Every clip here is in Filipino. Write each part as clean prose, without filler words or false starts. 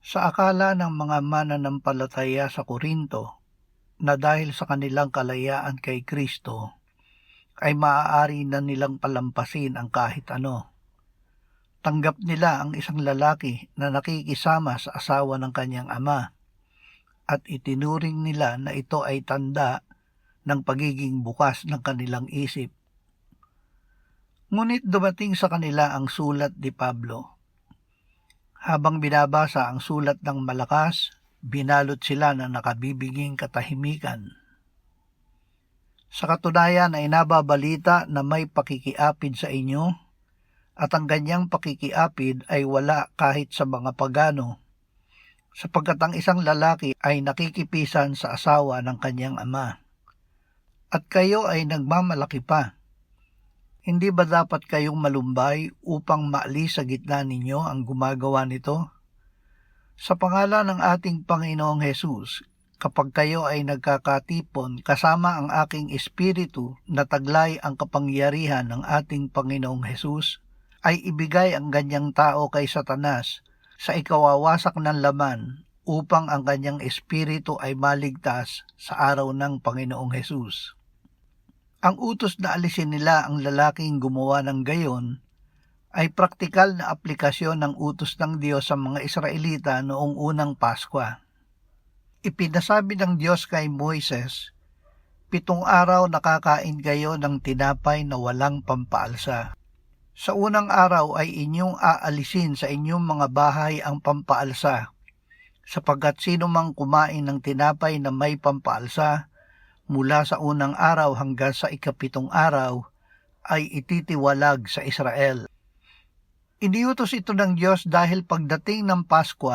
Sa akala ng mga mananampalataya sa Korinto na dahil sa kanilang kalayaan kay Kristo ay maaari na nilang palampasin ang kahit ano. Tanggap nila ang isang lalaki na nakikisama sa asawa ng kanyang ama at itinuring nila na ito ay tanda ng pagiging bukas ng kanilang isip. Ngunit dumating sa kanila ang sulat ni Pablo. Habang binabasa ang sulat ng malakas, binalot sila ng nakabibiging katahimikan. Sa katunayan ay nababalita na may pakikiapid sa inyo at ang ganyang pakikiapid ay wala kahit sa mga pagano, sapagkat ang isang lalaki ay nakikipisan sa asawa ng kanyang ama. At kayo ay nagmamalaki pa. Hindi ba dapat kayong malumbay upang maalis sa gitna ninyo ang gumagawa nito? Sa pangalan ng ating Panginoong Hesus, kapag kayo ay nagkakatipon kasama ang aking espiritu na taglay ang kapangyarihan ng ating Panginoong Hesus, ay ibigay ang ganyang tao kay Satanas sa ikawawasak ng laman upang ang kanyang espiritu ay maligtas sa araw ng Panginoong Hesus. Ang utos na alisin nila ang lalaking gumawa ng gayon ay praktikal na aplikasyon ng utos ng Diyos sa mga Israelita noong unang Pasko. Ipinasabi ng Diyos kay Moises, 7 araw nakakain kayo ng tinapay na walang pampaalsa. Sa unang araw ay inyong aalisin sa inyong mga bahay ang pampaalsa, sapagkat sino mang kumain ng tinapay na may pampaalsa, mula sa unang araw hanggang sa 7 araw ay ititiwalag sa Israel. Iniutos ito ng Diyos dahil pagdating ng Pasko,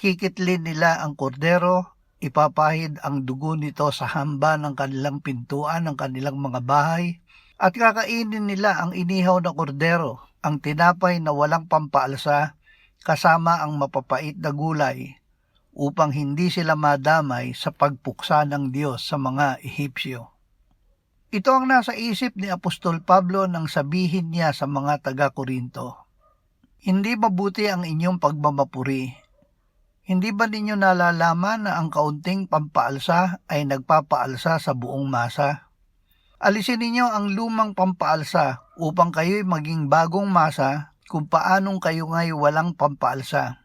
kikitlin nila ang kordero, ipapahid ang dugo nito sa hamba ng kanilang pintuan ng kanilang mga bahay, at kakainin nila ang inihaw na kordero, ang tinapay na walang pampaalsa, kasama ang mapapait na gulay, upang hindi sila madamay sa pagpuksa ng Diyos sa mga Ehipsyo. Ito ang nasa isip ni Apostol Pablo nang sabihin niya sa mga taga-Korinto, "Hindi mabuti ang inyong pagmamapuri. Hindi ba ninyo nalalaman na ang kaunting pampaalsa ay nagpapaalsa sa buong masa? Alisin ninyo ang lumang pampaalsa upang kayo'y maging bagong masa kung paanong kayo ngay walang pampaalsa.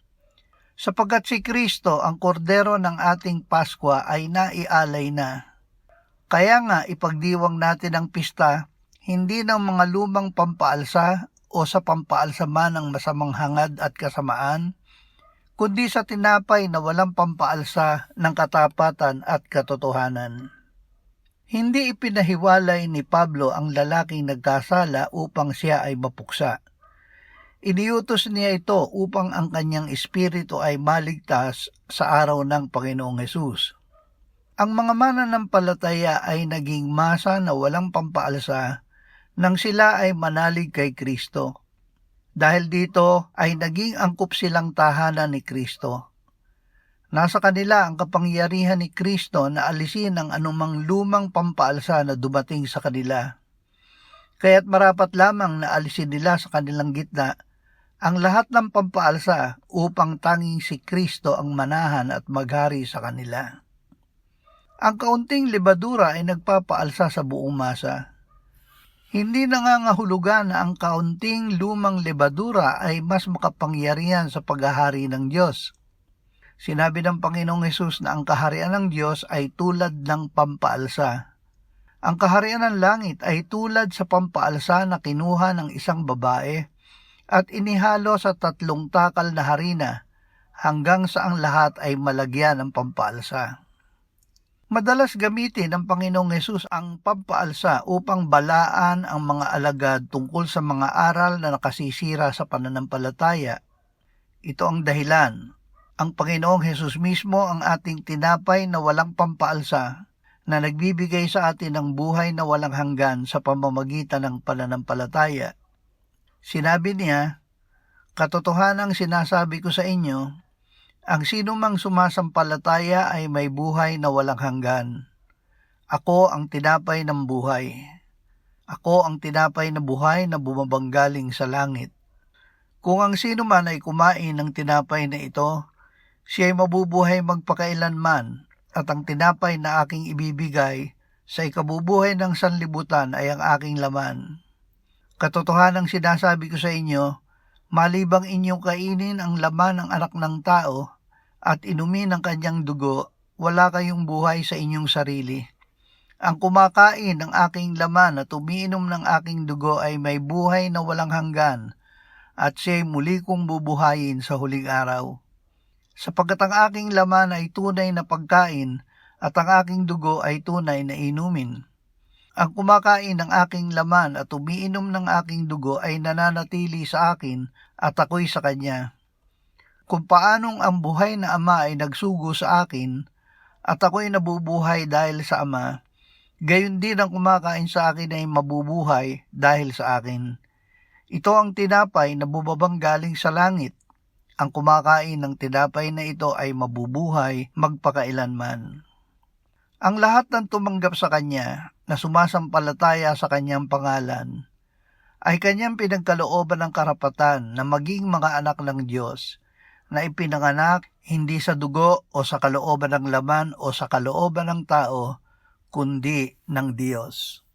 Sapagkat si Kristo, ang kordero ng ating Pasko, ay naialay na. Kaya nga ipagdiwang natin ang pista, hindi ng mga lumang pampaalsa o sa pampaalsa man ng masamang hangad at kasamaan, kundi sa tinapay na walang pampaalsa ng katapatan at katotohanan." Hindi ipinahiwalay ni Pablo ang lalaking nagkasala upang siya ay mapuksa. Iniutos niya ito upang ang kanyang espiritu ay maligtas sa araw ng Panginoong Hesus. Ang mga mananampalataya ay naging masa na walang pampaalsa nang sila ay manalig kay Kristo. Dahil dito ay naging angkop silang tahanan ni Kristo. Nasa kanila ang kapangyarihan ni Kristo na alisin ang anumang lumang pampaalsa na dumating sa kanila. Kaya't marapat lamang na alisin nila sa kanilang gitna ang lahat ng pampaalsa upang tanging si Kristo ang manahan at maghari sa kanila. Ang kaunting lebadura ay nagpapaalsa sa buong masa. Hindi nangangahulugan na ang kaunting lumang lebadura ay mas makapangyarihan sa paghahari ng Diyos. Sinabi ng Panginoong Hesus na ang kaharian ng Diyos ay tulad ng pampaalsa. Ang kaharian ng langit ay tulad sa pampaalsa na kinuha ng isang babae at inihalo sa 3 takal na harina hanggang sa ang lahat ay malagyan ng pampaalsa. Madalas gamitin ng Panginoong Hesus ang pampaalsa upang balaan ang mga alagad tungkol sa mga aral na nakasisira sa pananampalataya. Ito ang dahilan. Ang Panginoong Hesus mismo ang ating tinapay na walang pampaalsa na nagbibigay sa atin ng buhay na walang hanggan sa pamamagitan ng pananampalataya. Sinabi niya, "Katotohanang sinasabi ko sa inyo, ang sino mang sumasampalataya ay may buhay na walang hanggan. Ako ang tinapay ng buhay. Ako ang tinapay na buhay na bumabanggaling sa langit. Kung ang sino man ay kumain ng tinapay na ito, Siya'y mabubuhay magpakailanman, at ang tinapay na aking ibibigay sa ikabubuhay ng sanlibutan ay ang aking laman. Katotohanang sinasabi ko sa inyo, malibang inyong kainin ang laman ng anak ng tao at inumin ang kanyang dugo, wala kayong buhay sa inyong sarili. Ang kumakain ng aking laman at umiinom ng aking dugo ay may buhay na walang hanggan, at siya'y muli kong bubuhayin sa huling araw. Sapagkat ang aking laman ay tunay na pagkain at ang aking dugo ay tunay na inumin. Ang kumakain ng aking laman at umiinom ng aking dugo ay nananatili sa akin at ako'y sa kanya. Kung paanong ang buhay na Ama ay nagsugo sa akin at ako'y nabubuhay dahil sa Ama, gayon din ang kumakain sa akin ay mabubuhay dahil sa akin. Ito ang tinapay na bumabang galing sa langit. Ang kumakain ng tinapay na ito ay mabubuhay magpakailanman. Ang lahat ng tumanggap sa Kanya na sumasampalataya sa Kanyang pangalan ay Kanyang pinagkalooban ng karapatan na maging mga anak ng Diyos, na ipinanganak hindi sa dugo o sa kalooban ng laman o sa kalooban ng tao, kundi ng Diyos.